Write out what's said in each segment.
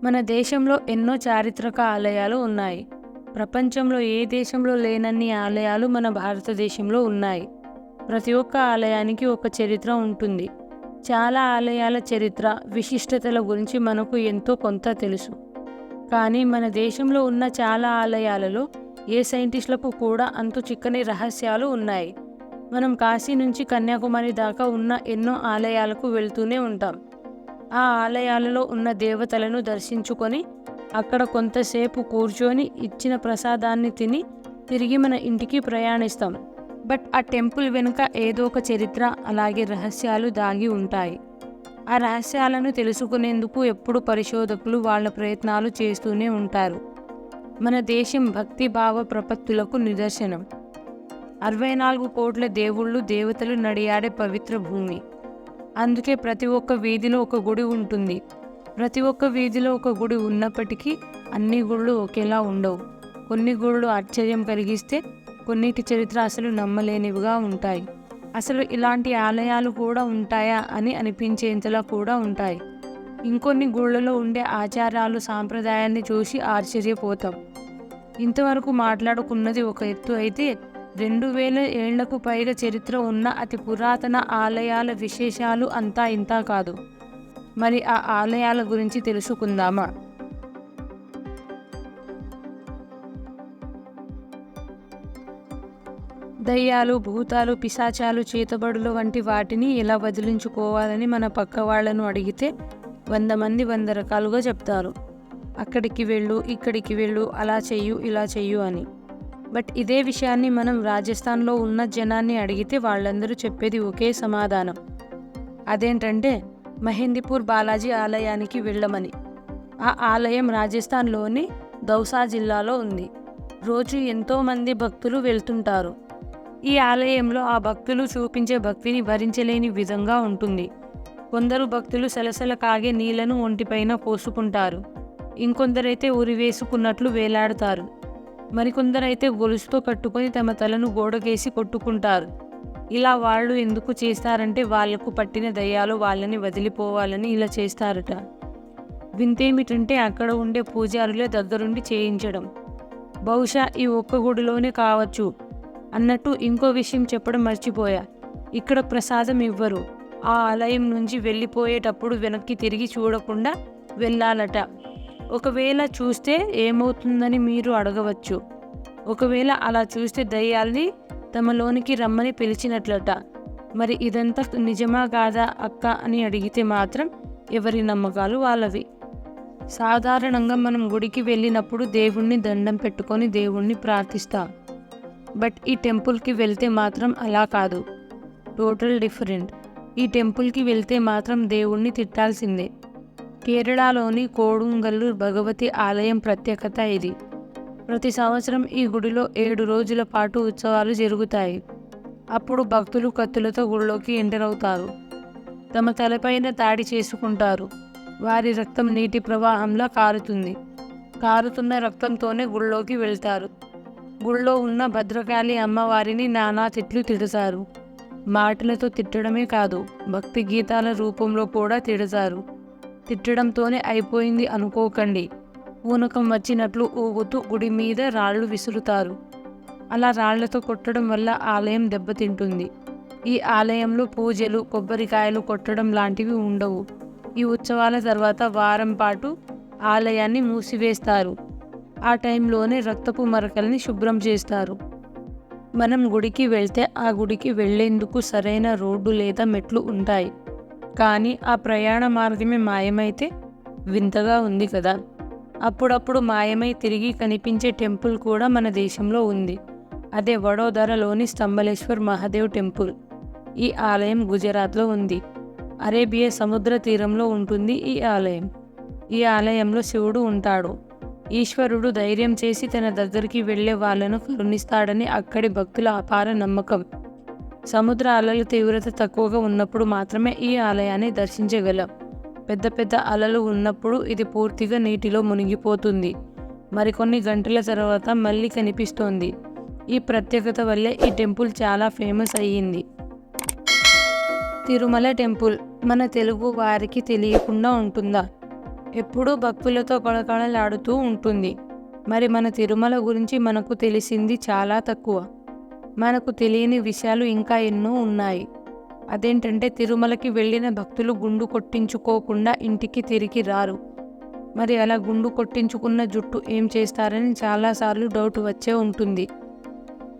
మన దేశంలో ఎన్నో చారిత్రక ఆలయాలు ఉన్నాయి. ప్రపంచంలో ఏ దేశంలో లేనన్ని ఆలయాలు మన భారతదేశంలో ఉన్నాయి. ప్రతి ఒక్క ఆలయానికి ఒక చరిత్ర ఉంటుంది. చాలా ఆలయాల చరిత్ర, విశిష్టతల గురించి మనకు ఎంతో కొంత తెలుసు. కానీ మన దేశంలో ఉన్న చాలా ఆలయాలలో ఏ సైంటిస్టులకు కూడా అంతు చిక్కని రహస్యాలు ఉన్నాయి. మనం కాశీ నుంచి కన్యాకుమారి దాకా ఉన్న ఎన్నో ఆలయాలకు వెళ్తూనే ఉంటాం. ఆ ఆలయాలలో ఉన్న దేవతలను దర్శించుకొని అక్కడ కొంతసేపు కూర్చొని ఇచ్చిన ప్రసాదాన్ని తిని తిరిగి మన ఇంటికి ప్రయాణిస్తాం. బట్ ఆ టెంపుల్ వెనుక ఏదో ఒక చరిత్ర, అలాగే రహస్యాలు దాగి ఉంటాయి. ఆ రహస్యాలను తెలుసుకునేందుకు ఎప్పుడు పరిశోధకులు వాళ్ళ ప్రయత్నాలు చేస్తూనే ఉంటారు. మన దేశం భక్తి భావ ప్రపత్తులకు నిదర్శనం. 64 కోట్ల దేవుళ్ళు, దేవతలు నడియాడే పవిత్ర భూమి. అందుకే ప్రతి ఒక్క వీధిలో ఒక గుడి ఉంటుంది. ప్రతి ఒక్క వీధిలో ఒక గుడి ఉన్నప్పటికీ అన్ని గుళ్ళు ఒకేలా ఉండవు. కొన్ని గుళ్ళు ఆశ్చర్యం కలిగిస్తే కొన్నిటి చరిత్ర అసలు నమ్మలేనివిగా ఉంటాయి. అసలు ఇలాంటి ఆలయాలు కూడా ఉంటాయా అని అనిపించేంతలా కూడా ఉంటాయి. ఇంకొన్ని గుళ్ళలో ఉండే ఆచారాలు, సాంప్రదాయాన్ని చూసి ఆశ్చర్యపోతాం. ఇంతవరకు మాట్లాడుకున్నది ఒక ఎత్తు అయితే 2000 ఏళ్లకు పైగా చరిత్ర ఉన్న అతి పురాతన ఆలయాల విశేషాలు అంతా ఇంతా కాదు. మరి ఆ ఆలయాల గురించి తెలుసుకుందామా? దయ్యాలు, భూతాలు, పిశాచాలు, చేతబడులు వంటి వాటిని ఎలా వదిలించుకోవాలని మన పక్క వాళ్లను అడిగితే 100 మంది 100 రకాలుగా చెప్తారు. అక్కడికి వెళ్ళు, ఇక్కడికి వెళ్ళు, అలా చెయ్యు, ఇలా చెయ్యు అని. బట్ ఇదే విషయాన్ని మనం రాజస్థాన్లో ఉన్న జనాన్ని అడిగితే వాళ్ళందరూ చెప్పేది ఒకే సమాధానం. అదేంటంటే మహేందీపూర్ బాలాజీ ఆలయానికి వెళ్ళమని. ఆ ఆలయం రాజస్థాన్లోని దౌసా జిల్లాలో ఉంది. రోజు ఎంతోమంది భక్తులు వెళ్తుంటారు. ఈ ఆలయంలో ఆ భక్తులు చూపించే భక్తిని భరించలేని విధంగా ఉంటుంది. కొందరు భక్తులు సలసల కాగే నీళ్లను ఒంటిపైన పోసుకుంటారు. ఇంకొందరైతే ఉరివేసుకున్నట్లు వేలాడతారు. మరికొందరైతే గొలుసుతో కట్టుకొని తమ తలను గోడకేసి కొట్టుకుంటారు. ఇలా వాళ్ళు ఎందుకు చేస్తారంటే వాళ్లకు పట్టిన దయ్యాలు వాళ్ళని వదిలిపోవాలని ఇలా చేస్తారట. వింతేమిటంటే అక్కడ ఉండే పూజారులే దగ్గరుండి చేయించడం. బహుశా ఈ ఒక్క గుడిలోనే కావచ్చు అన్నట్టు ఇంకో విషయం చెప్పడం మర్చిపోయా. ఇక్కడ ప్రసాదం ఇవ్వరు. ఆ ఆలయం నుంచి వెళ్ళిపోయేటప్పుడు వెనక్కి తిరిగి చూడకుండా వెళ్ళాలట. ఒకవేళ చూస్తే ఏమవుతుందని మీరు అడగవచ్చు. ఒకవేళ అలా చూస్తే దయ్యాల్ని తమలోనికి రమ్మని పిలిచినట్లట. మరి ఇదంతా నిజమా కాదా అక్క అని అడిగితే మాత్రం ఎవరి నమ్మకాలు వాళ్ళవి. సాధారణంగా మనం గుడికి వెళ్ళినప్పుడు దేవుణ్ణి దండం పెట్టుకొని దేవుణ్ణి ప్రార్థిస్తాం. బట్ ఈ టెంపుల్కి వెళ్తే మాత్రం అలా కాదు. Total different. ఈ టెంపుల్కి వెళ్తే మాత్రం దేవుణ్ణి తిట్టాల్సిందే. కేరళలోని కోడుంగల్లూర్ భగవతి ఆలయం ప్రత్యేకత ఇది. ప్రతి సంవత్సరం ఈ గుడిలో 7 రోజుల పాటు ఉత్సవాలు జరుగుతాయి. అప్పుడు భక్తులు కత్తులతో గుడిలోకి ఎంటర్ అవుతారు. తమ తలపైన తాడి చేసుకుంటారు. వారి రక్తం నీటి ప్రవాహంలా కారుతుంది. కారుతున్న రక్తంతోనే గుడిలోకి వెళ్తారు. గుడిలో ఉన్న భద్రకాళి అమ్మవారిని నానా తిట్లు తిడతారు. మాటలతో తిట్టడమే కాదు, భక్తి గీతాల రూపంలో కూడా తిడతారు. తిట్టడంతోనే అయిపోయింది అనుకోకండి. పూనకం వచ్చినట్లు ఊగుతూ గుడి మీద రాళ్లు విసురుతారు. అలా రాళ్లతో కొట్టడం వల్ల ఆలయం దెబ్బతింటుంది. ఈ ఆలయంలో పూజలు, కొబ్బరికాయలు కొట్టడం లాంటివి ఉండవు. ఈ ఉత్సవాల తర్వాత వారం పాటు ఆలయాన్ని మూసివేస్తారు. ఆ టైంలోనే రక్తపు మరకల్ని శుభ్రం చేస్తారు. మనం గుడికి వెళ్తే ఆ గుడికి వెళ్లేందుకు సరైన రోడ్డు లేదా మెట్లు ఉంటాయి. కానీ ఆ ప్రయాణ మార్గమే మాయమైతే వింతగా ఉంది కదా. అప్పుడప్పుడు మాయమై తిరిగి కనిపించే టెంపుల్ కూడా మన దేశంలో ఉంది. అదే వడోదరలోని స్తంభలేశ్వర్ మహాదేవ్ టెంపుల్. ఈ ఆలయం గుజరాత్లో ఉంది. అరేబియా సముద్ర తీరంలో ఉంటుంది ఈ ఆలయం. ఈ ఆలయంలో శివుడు ఉంటాడు. ఈశ్వరుడు ధైర్యం చేసి తన దగ్గరికి వెళ్లే వాళ్లను కరుణిస్తాడని అక్కడి భక్తుల అపార నమ్మకం. సముద్ర అలల తీవ్రత తక్కువగా ఉన్నప్పుడు మాత్రమే ఈ ఆలయాన్ని దర్శించగలం. పెద్ద పెద్ద అలలు ఉన్నప్పుడు ఇది పూర్తిగా నీటిలో మునిగిపోతుంది. మరికొన్ని గంటల తర్వాత మళ్ళీ కనిపిస్తోంది. ఈ ప్రత్యేకత వల్లే ఈ టెంపుల్ చాలా ఫేమస్ అయ్యింది. తిరుమల టెంపుల్ మన తెలుగు వారికి తెలియకుండా ఉంటుందా? ఎప్పుడూ భక్తులతో కళకళలాడుతూ ఉంటుంది. మరి మన తిరుమల గురించి మనకు తెలిసింది చాలా తక్కువ. మనకు తెలియని విషయాలు ఇంకా ఎన్నో ఉన్నాయి. అదేంటంటే తిరుమలకి వెళ్ళిన భక్తులు గుండు కొట్టించుకోకుండా ఇంటికి తిరిగి రారు. మరి అలా గుండు కొట్టించుకున్న జుట్టు ఏం చేస్తారని చాలాసార్లు డౌట్ వచ్చే ఉంటుంది.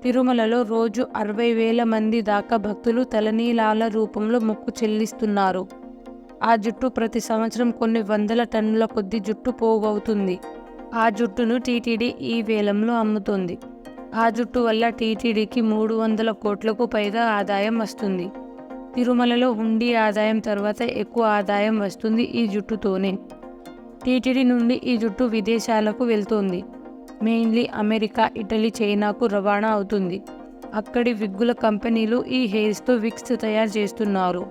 తిరుమలలో రోజు 60,000 మంది దాకా భక్తులు తలనీలాల రూపంలో మొక్కు చెల్లిస్తున్నారు. ఆ జుట్టు ప్రతి సంవత్సరం కొన్ని వందల టన్నుల కొద్ది జుట్టు పోగవుతుంది. ఆ జుట్టును టీటీడీ ఈ వేలంలో అమ్ముతుంది. ఆ జుట్టు వల్ల టీటీడీకి 300 కోట్లకు పైగా ఆదాయం వస్తుంది. తిరుమలలో హుండీ ఆదాయం తర్వాత ఎక్కువ ఆదాయం వస్తుంది ఈ జుట్టుతోనే. టీటీడీ నుండి ఈ జుట్టు విదేశాలకు వెళ్తుంది. మెయిన్లీ అమెరికా, ఇటలీ, చైనాకు రవాణా అవుతుంది. అక్కడి విగ్గుల కంపెనీలు ఈ హెయిర్స్తో విగ్స్ తయారు చేస్తున్నారు.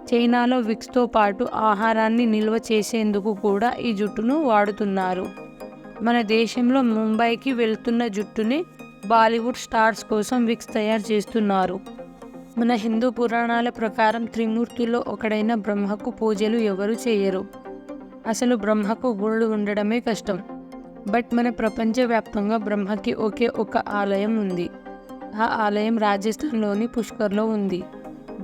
చైనాలో విగ్స్తో పాటు ఆహారాన్ని నిల్వ చేసేందుకు కూడా ఈ జుట్టును వాడుతున్నారు. మన దేశంలో ముంబైకి వెళ్తున్న జుట్టుని బాలీవుడ్ స్టార్స్ కోసం విగ్స్ తయారు చేస్తున్నారు. మన హిందూ పురాణాల ప్రకారం త్రిమూర్తుల్లో ఒకడైన బ్రహ్మకు పూజలు ఎవరు చేయరు. అసలు బ్రహ్మకు గుళ్ళు ఉండడమే కష్టం. బట్ మన ప్రపంచవ్యాప్తంగా బ్రహ్మకి ఒకే ఒక ఆలయం ఉంది. ఆ ఆలయం రాజస్థాన్లోని పుష్కర్లో ఉంది.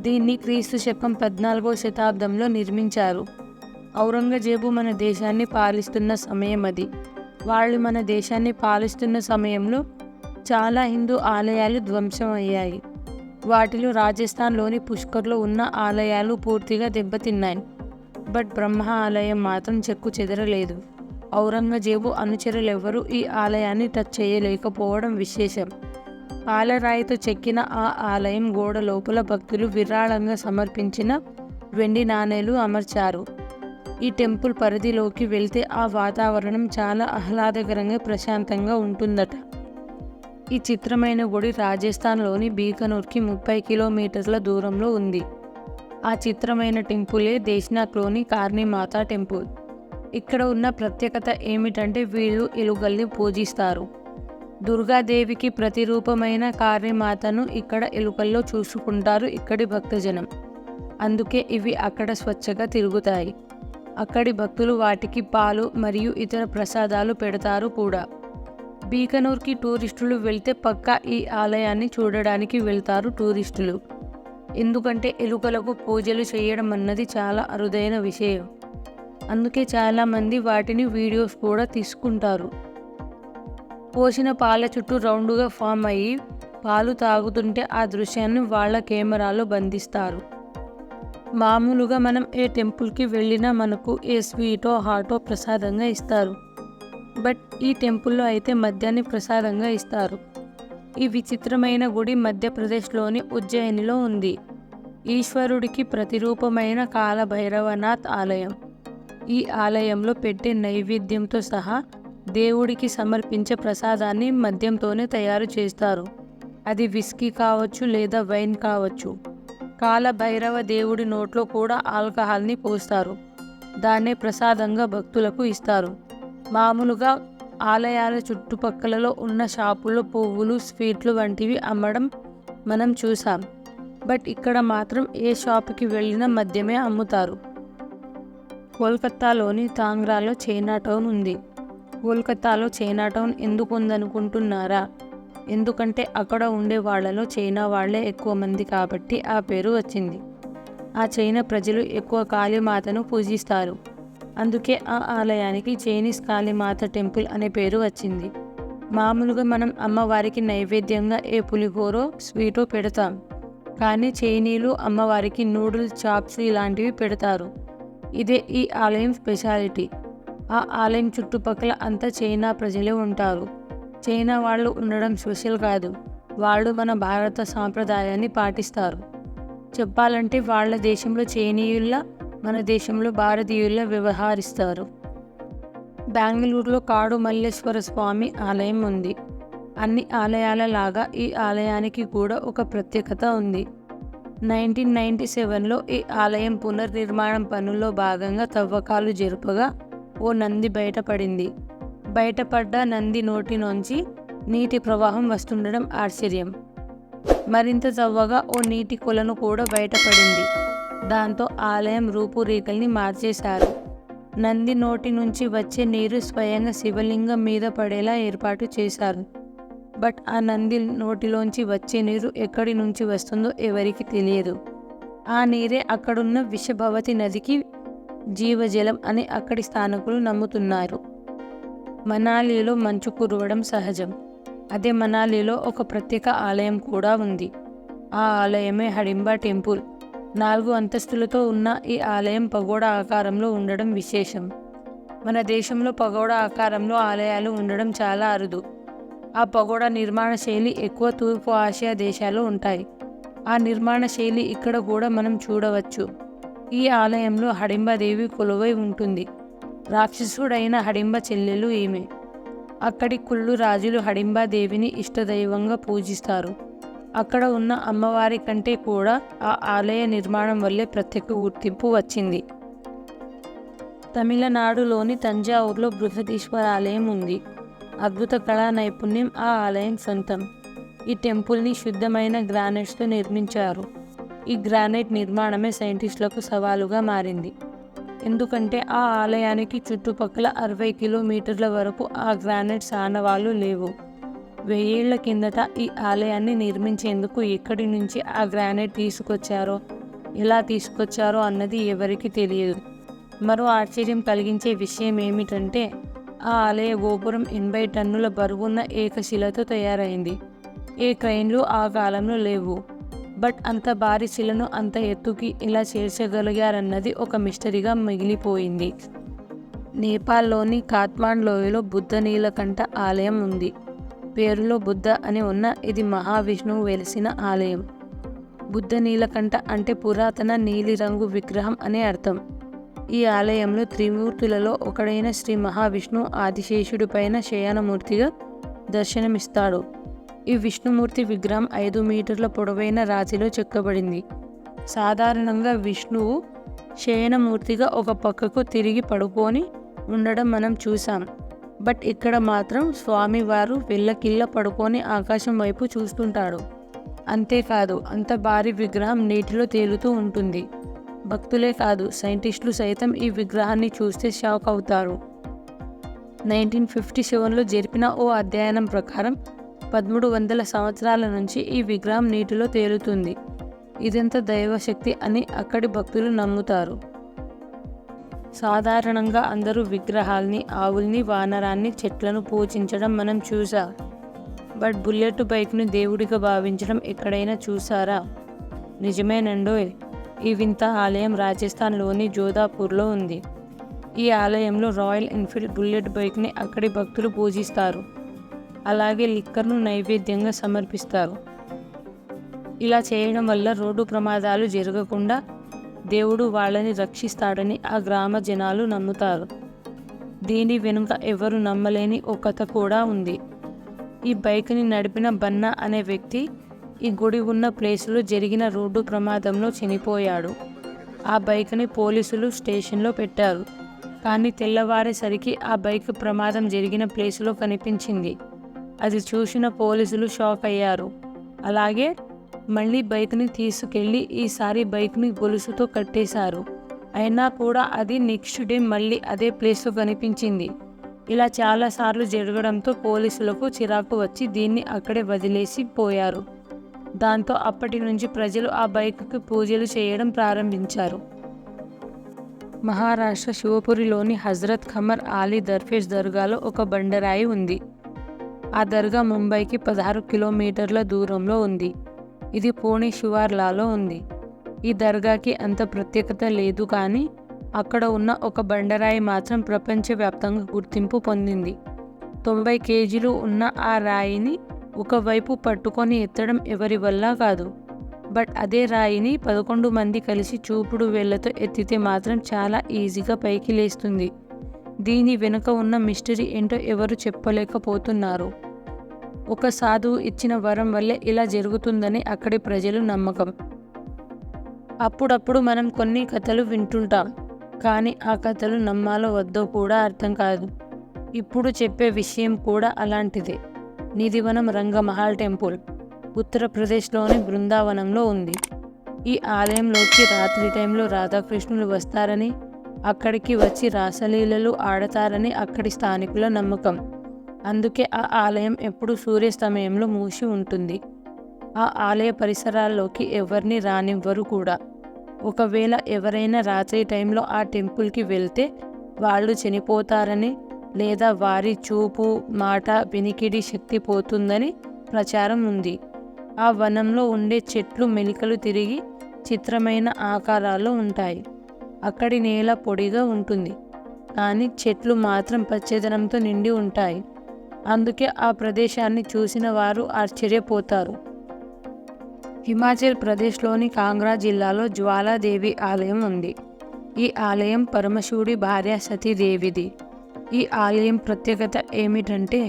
దీన్ని క్రీస్తు శకం 14వ శతాబ్దంలో నిర్మించారు. ఔరంగజేబు మన దేశాన్ని పాలిస్తున్న సమయం అది. వాళ్ళు మన దేశాన్ని పాలిస్తున్న సమయంలో చాలా హిందూ ఆలయాలు ధ్వంసం అయ్యాయి. వాటిలో రాజస్థాన్లోని పుష్కర్లో ఉన్న ఆలయాలు పూర్తిగా దెబ్బతిన్నాయి. బట్ బ్రహ్మ ఆలయం మాత్రం చెక్కు చెదరలేదు. ఔరంగజేబు అనుచరులెవరూ ఈ ఆలయాన్ని టచ్ చేయలేకపోవడం విశేషం. పాలరాయితో చెక్కిన ఆ ఆలయం గోడ లోపల భక్తులు విరాళంగా సమర్పించిన వెండి నాణేలు అమర్చారు. ఈ టెంపుల్ పరిధిలోకి వెళ్తే ఆ వాతావరణం చాలా ఆహ్లాదకరంగా ప్రశాంతంగా ఉంటుందట. ఈ చిత్రమైన గుడి రాజస్థాన్లోని బీకనూర్కి 30 కిలోమీటర్ల దూరంలో ఉంది. ఆ చిత్రమైన టెంపులే దేశ్నాక్లోని కార్నీమాతా టెంపుల్. ఇక్కడ ఉన్న ప్రత్యేకత ఏమిటంటే వీళ్ళు ఎలుకల్ని పూజిస్తారు. దుర్గాదేవికి ప్రతిరూపమైన కార్నీమాతను ఇక్కడ ఎలుకల్లో చూసుకుంటారు ఇక్కడి భక్తజనం. అందుకే ఇవి అక్కడ స్వచ్ఛగా తిరుగుతాయి. అక్కడి భక్తులు వాటికి పాలు మరియు ఇతర ప్రసాదాలు పెడతారు కూడా. బీకనూర్కి టూరిస్టులు వెళ్తే పక్కా ఈ ఆలయాన్ని చూడడానికి వెళ్తారు టూరిస్టులు. ఎందుకంటే ఎలుకలకు పూజలు చేయడం అన్నది చాలా అరుదైన విషయం. అందుకే చాలామంది వాటిని వీడియోస్ కూడా తీసుకుంటారు. పోసిన పాల చుట్టూ రౌండ్గా ఫామ్ అయ్యి పాలు తాగుతుంటే ఆ దృశ్యాన్ని వాళ్ళ కెమెరాలో బంధిస్తారు. మామూలుగా మనం ఏ టెంపుల్కి వెళ్ళినా మనకు ఏ స్వీటో హాటో ప్రసాదంగా ఇస్తారు. బట్ ఈ టెంపుల్లో అయితే మద్యాన్ని ప్రసాదంగా ఇస్తారు. ఈ విచిత్రమైన గుడి మధ్యప్రదేశ్లోని ఉజ్జయినిలో ఉంది. ఈశ్వరుడికి ప్రతిరూపమైన కాలభైరవనాథ్ ఆలయం. ఈ ఆలయంలో పెట్టే నైవేద్యంతో సహా దేవుడికి సమర్పించే ప్రసాదాన్ని మద్యంతోనే తయారు చేస్తారు. అది విస్కీ కావచ్చు లేదా వైన్ కావచ్చు. కాలభైరవ దేవుడి నోట్లో కూడా ఆల్కహాల్ని పోస్తారు. దాన్నే ప్రసాదంగా భక్తులకు ఇస్తారు. మామూలుగా ఆలయాల చుట్టుపక్కలలో ఉన్న షాపుల్లో పువ్వులు, స్వీట్లు వంటివి అమ్మడం మనం చూసాం. బట్ ఇక్కడ మాత్రం ఏ షాపుకి వెళ్ళినా మద్యమే అమ్ముతారు. కోల్కతాలోని తాంగ్రాలో చైనా టౌన్ ఉంది. కోల్కతాలో చైనా టౌన్ ఎందుకు ఉందనుకుంటున్నారా? ఎందుకంటే అక్కడ ఉండే వాళ్ళలో చైనా వాళ్లే ఎక్కువ మంది కాబట్టి ఆ పేరు వచ్చింది. ఆ చైనా ప్రజలు ఎక్కువ కాళీమాతను పూజిస్తారు. అందుకే ఆ ఆలయానికి చైనీస్ కాళీమాత టెంపుల్ అనే పేరు వచ్చింది. మామూలుగా మనం అమ్మవారికి నైవేద్యంగా ఏ పులిహోరో స్వీటో పెడతాం. కానీ చైనీయులు అమ్మవారికి నూడిల్స్, చాప్స్ ఇలాంటివి పెడతారు. ఇదే ఈ ఆలయం స్పెషాలిటీ. ఆ ఆలయం చుట్టుపక్కల అంతా చైనా ప్రజలే ఉంటారు. చైనా వాళ్ళు ఉండడం స్పెషల్ కాదు. వాళ్ళు మన భారత సాంప్రదాయాన్ని పాటిస్తారు. చెప్పాలంటే వాళ్ళ దేశంలో చైనీయుల్లా, మన దేశంలో భారతీయుల్లా వ్యవహరిస్తారు. బెంగళూరులో కాడు మల్లేశ్వర స్వామి ఆలయం ఉంది. అన్ని ఆలయాల లాగా ఈ ఆలయానికి కూడా ఒక ప్రత్యేకత ఉంది. 1997లో ఈ ఆలయం పునర్నిర్మాణం పనుల్లో భాగంగా తవ్వకాలు జరుపగా ఓ నంది బయటపడింది. బయటపడ్డ నంది నోటి నుంచి నీటి ప్రవాహం వస్తుండడం ఆశ్చర్యం. మరింత తవ్వగా ఓ నీటి కొలను కూడా బయటపడింది. దాంతో ఆలయం రూపురేఖల్ని మార్చేశారు. నంది నోటి నుంచి వచ్చే నీరు స్వయంగా శివలింగం మీద పడేలా ఏర్పాటు చేశారు. బట్ ఆ నంది నోటిలోంచి వచ్చే నీరు ఎక్కడి నుంచి వస్తుందో ఎవరికి తెలియదు. ఆ నీరే అక్కడున్న విషభవతి నదికి జీవజలం అని అక్కడి స్థానికులు నమ్ముతున్నారు. మనాలిలో మంచు కురవడం సహజం. అదే మనాలిలో ఒక ప్రత్యేక ఆలయం కూడా ఉంది. ఆ ఆలయమే హడింబా టెంపుల్. 4 అంతస్తులతో ఉన్న ఈ ఆలయం పగోడా ఆకారంలో ఉండడం విశేషం. మన దేశంలో పగోడా ఆకారంలో ఆలయాలు ఉండడం చాలా అరుదు. ఆ పగోడా నిర్మాణ శైలి ఎక్కువ తూర్పు ఆసియా దేశాల్లో ఉంటాయి. ఆ నిర్మాణ శైలి ఇక్కడ కూడా మనం చూడవచ్చు. ఈ ఆలయంలో హడింబాదేవి కొలువై ఉంటుంది. రాక్షసుడైన హడింబ చెల్లెలు ఈమె. అక్కడి కుళ్ళు రాజులు హడింబాదేవిని ఇష్టదైవంగా పూజిస్తారు. అక్కడ ఉన్న అమ్మవారి కంటే కూడా ఆ ఆలయ నిర్మాణం వల్లే ప్రత్యేక గుర్తింపు వచ్చింది. తమిళనాడులోని తంజావూరులో బృహదీశ్వర ఆలయం ఉంది. అద్భుత కళా నైపుణ్యం ఆ ఆలయం సొంతం. ఈ టెంపుల్ని శుద్ధమైన గ్రానైట్స్తో నిర్మించారు. ఈ గ్రానైట్ నిర్మాణమే సైంటిస్టులకు సవాలుగా మారింది. ఎందుకంటే ఆ ఆలయానికి చుట్టుపక్కల 60 కిలోమీటర్ల వరకు ఆ గ్రానైట్ ఆనవాళ్లు లేవు. 1000 ఏళ్ల కిందట ఈ ఆలయాన్ని నిర్మించేందుకు ఎక్కడి నుంచి ఆ గ్రానైట్ తీసుకొచ్చారో, ఎలా తీసుకొచ్చారో అన్నది ఎవరికీ తెలియదు. మరో ఆశ్చర్యం కలిగించే విషయం ఏమిటంటే ఆ ఆలయ గోపురం 80 టన్నుల బరువున్న ఏకశిలతో తయారైంది. ఏ క్రైన్లు ఆ కాలంలో లేవు. బట్ అంత భారీ శిలను అంత ఎత్తుకి ఎలా చేర్చగలిగారన్నది ఒక మిస్టరీగా మిగిలిపోయింది. నేపాల్లోని కాత్మాండ్ లోయలో బుద్ధ నీలకంఠ ఆలయం ఉంది. పేరులో బుద్ధ అని ఉన్న ఇది మహావిష్ణువు వెలిసిన ఆలయం. బుద్ధ నీలకంఠ అంటే పురాతన నీలిరంగు విగ్రహం అనే అర్థం. ఈ ఆలయంలో త్రిమూర్తులలో ఒకడైన శ్రీ మహావిష్ణువు ఆదిశేషుడి పైన శయనమూర్తిగా దర్శనమిస్తాడు. ఈ విష్ణుమూర్తి విగ్రహం 5 మీటర్ల పొడవైన రాతిలో చెక్కబడింది. సాధారణంగా విష్ణువు శయనమూర్తిగా ఒక పక్కకు తిరిగి పడుకొని ఉండడం మనం చూసాం. బట్ ఇక్కడ మాత్రం స్వామివారు వెళ్ళకిళ్ళ పడుకొని ఆకాశం వైపు చూస్తుంటాడు. అంతేకాదు అంత భారీ విగ్రహం నీటిలో తేలుతూ ఉంటుంది. భక్తులే కాదు సైంటిస్టులు సైతం ఈ విగ్రహాన్ని చూస్తే షాక్ అవుతారు. 1957లో జరిపిన ఓ అధ్యయనం ప్రకారం 1300 సంవత్సరాల నుంచి ఈ విగ్రహం నీటిలో తేలుతుంది. ఇదంతా దైవశక్తి అని అక్కడి భక్తులు నమ్ముతారు. సాధారణంగా అందరూ విగ్రహాల్ని, ఆవుల్ని, వానరాన్ని, చెట్లను పూజించడం మనం చూసా. బట్ బుల్లెట్ బైక్ను దేవుడిగా భావించడం ఎక్కడైనా చూసారా? నిజమేనండోయ్. ఈ వింత ఆలయం రాజస్థాన్లోని జోధాపూర్లో ఉంది. ఈ ఆలయంలో రాయల్ ఎన్ఫీల్డ్ బుల్లెట్ బైక్ని అక్కడి భక్తులు పూజిస్తారు. అలాగే లిక్కర్ను నైవేద్యంగా సమర్పిస్తారు. ఇలా చేయడం వల్ల రోడ్డు ప్రమాదాలు జరగకుండా దేవుడు వాళ్ళని రక్షిస్తాడని ఆ గ్రామ జనాలు నమ్ముతారు. దీని వెనుక ఎవరు నమ్మలేని ఒక కథ కూడా ఉంది. ఈ బైక్ని నడిపిన బన్నా అనే వ్యక్తి ఈ గుడి ఉన్న ప్లేసులో జరిగిన రోడ్డు ప్రమాదంలో చనిపోయాడు. ఆ బైక్ని పోలీసులు స్టేషన్లో పెట్టారు. కానీ తెల్లవారేసరికి ఆ బైక్ ప్రమాదం జరిగిన ప్లేసులో కనిపించింది. అది చూసిన పోలీసులు షాక్ అయ్యారు. అలాగే మళ్ళీ బైక్ని తీసుకెళ్ళి ఈసారి బైక్ని గొలుసుతో కట్టేశారు. అయినా కూడా అది నెక్స్ట్ డే మళ్ళీ అదే ప్లేస్లో కనిపించింది. ఇలా చాలాసార్లు జరగడంతో పోలీసులకు చిరాకు వచ్చి దీన్ని అక్కడే వదిలేసి పోయారు. దాంతో అప్పటి నుంచి ప్రజలు ఆ బైక్కి పూజలు చేయడం ప్రారంభించారు. మహారాష్ట్ర శివపురిలోని హజ్రత్ ఖమర్ ఆలీ దర్వేష్ దర్గాలో ఒక బండరాయి ఉంది. ఆ దర్గా ముంబైకి 16 కిలోమీటర్ల దూరంలో ఉంది. ఇది పూణే శివార్లాలో ఉంది. ఈ దర్గాకి అంత ప్రత్యేకత లేదు, కానీ అక్కడ ఉన్న ఒక బండరాయి మాత్రం ప్రపంచవ్యాప్తంగా గుర్తింపు పొందింది. 90 కేజీలు ఉన్న ఆ రాయిని ఒకవైపు పట్టుకొని ఎత్తడం ఎవరి వల్ల కాదు. బట్ అదే రాయిని 11 మంది కలిసి చూపుడు వేళ్లతో ఎత్తితే మాత్రం చాలా ఈజీగా పైకి లేస్తుంది. దీని వెనుక ఉన్న మిస్టరీ ఏంటో ఎవరు చెప్పలేకపోతున్నారు. ఒక సాధువు ఇచ్చిన వరం వల్లే ఇలా జరుగుతుందని అక్కడి ప్రజలు నమ్మకం. అప్పుడప్పుడు మనం కొన్ని కథలు వింటుంటాం, కానీ ఆ కథలు నమ్మాలో వద్దో కూడా అర్థం కాదు. ఇప్పుడు చెప్పే విషయం కూడా అలాంటిదే. నిధివనం రంగమహల్ టెంపుల్ ఉత్తరప్రదేశ్లోని బృందావనంలో ఉంది. ఈ ఆలయంలోకి రాత్రి టైంలో రాధాకృష్ణులు వస్తారని, అక్కడికి వచ్చి రాసలీలలు ఆడతారని అక్కడి స్థానికుల నమ్మకం. అందుకే ఆ ఆలయం ఎప్పుడూ సూర్యాస్తమయంలో మూసి ఉంటుంది. ఆ ఆలయ పరిసరాల్లోకి ఎవరిని రానివ్వరు కూడా. ఒకవేళ ఎవరైనా రాత్రి టైంలో ఆ టెంపుల్కి వెళ్తే వాళ్ళు చనిపోతారని, లేదా వారి చూపు, మాట, వినికిడి శక్తి పోతుందని ప్రచారం ఉంది. ఆ వనంలో ఉండే చెట్లు మెలికలు తిరిగి చిత్రమైన ఆకారాల్లో ఉంటాయి. అక్కడి నేల పొడిగా ఉంటుంది, కానీ చెట్లు మాత్రం పచ్చదనంతో నిండి ఉంటాయి. అందుకే ఆ ప్రదేశాన్ని చూసిన వారు ఆశ్చర్యపోతారు. హిమాచల్ ప్రదేశ్లోని కాంగ్రా జిల్లాలో జ్వాలాదేవి ఆలయం ఉంది. ఈ ఆలయం పరమశివుడి భార్య సతీదేవిది. ఈ ఆలయం ప్రత్యేకత ఏమిటంటే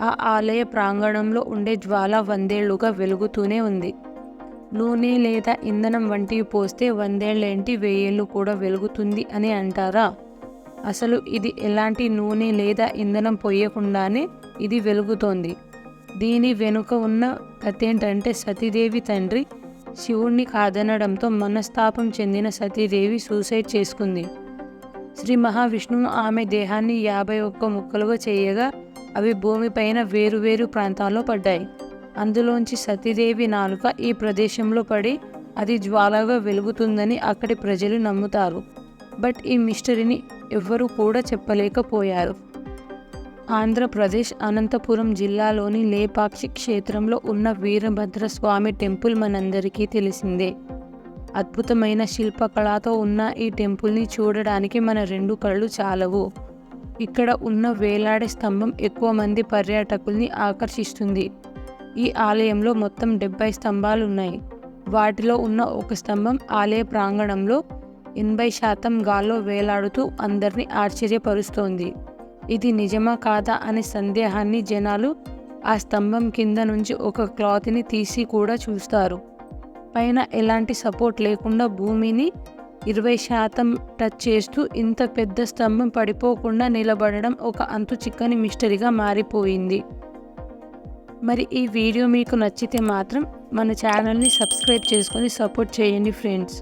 ఆ ఆలయ ప్రాంగణంలో ఉండే జ్వాల వందేళ్లుగా వెలుగుతూనే ఉంది. నూనె లేదా ఇంధనం వంటివి పోస్తే వందేళ్లేంటి, వెయ్యేళ్ళు కూడా వెలుగుతుంది అని అంటారా? అసలు ఇది ఎలాంటి నూనె లేదా ఇంధనం పోయకుండానే ఇది వెలుగుతోంది. దీని వెనుక ఉన్న కథేంటంటే సతీదేవి తండ్రి శివుణ్ణి కాదనడంతో మనస్తాపం చెందిన సతీదేవి సూసైడ్ చేసుకుంది. శ్రీ మహావిష్ణువు ఆమె దేహాన్ని 51 ముక్కలుగా చేయగా అవి భూమిపైన వేరువేరు ప్రాంతాల్లో పడ్డాయి. అందులోంచి సతీదేవి నాలుక ఈ ప్రదేశంలో పడి అది జ్వాలగా వెలుగుతుందని అక్కడి ప్రజలు నమ్ముతారు. బట్ ఈ మిస్టరీని ఎవ్వరూ కూడా చెప్పలేకపోయారు. ఆంధ్రప్రదేశ్ అనంతపురం జిల్లాలోని లేపాక్షి క్షేత్రంలో ఉన్న వీరభద్రస్వామి టెంపుల్ మనందరికీ తెలిసిందే. అద్భుతమైన శిల్పకళతో ఉన్న ఈ టెంపుల్ని చూడడానికి మన 2 కళ్ళు చాలవు. ఇక్కడ ఉన్న వేలాడే స్తంభం ఎక్కువ మంది పర్యాటకుల్ని ఆకర్షిస్తుంది. ఈ ఆలయంలో మొత్తం 70 స్తంభాలు ఉన్నాయి. వాటిలో ఉన్న ఒక స్తంభం ఆలయ ప్రాంగణంలో 80% గాల్లో వేలాడుతూ అందరినీ ఆశ్చర్యపరుస్తోంది. ఇది నిజమా కాదా అనే సందేహాన్ని జనాలు ఆ స్తంభం కింద నుంచి ఒక క్లాత్ని తీసి కూడా చూస్తారు. పైన ఎలాంటి సపోర్ట్ లేకుండా భూమిని 20% టచ్ చేస్తూ ఇంత పెద్ద స్తంభం పడిపోకుండా నిలబడడం ఒక అంతు చిక్కని మిస్టరీగా మారిపోయింది. మరి ఈ వీడియో మీకు నచ్చితే మాత్రం మన ఛానల్ని సబ్స్క్రైబ్ చేసుకొని సపోర్ట్ చేయండి ఫ్రెండ్స్.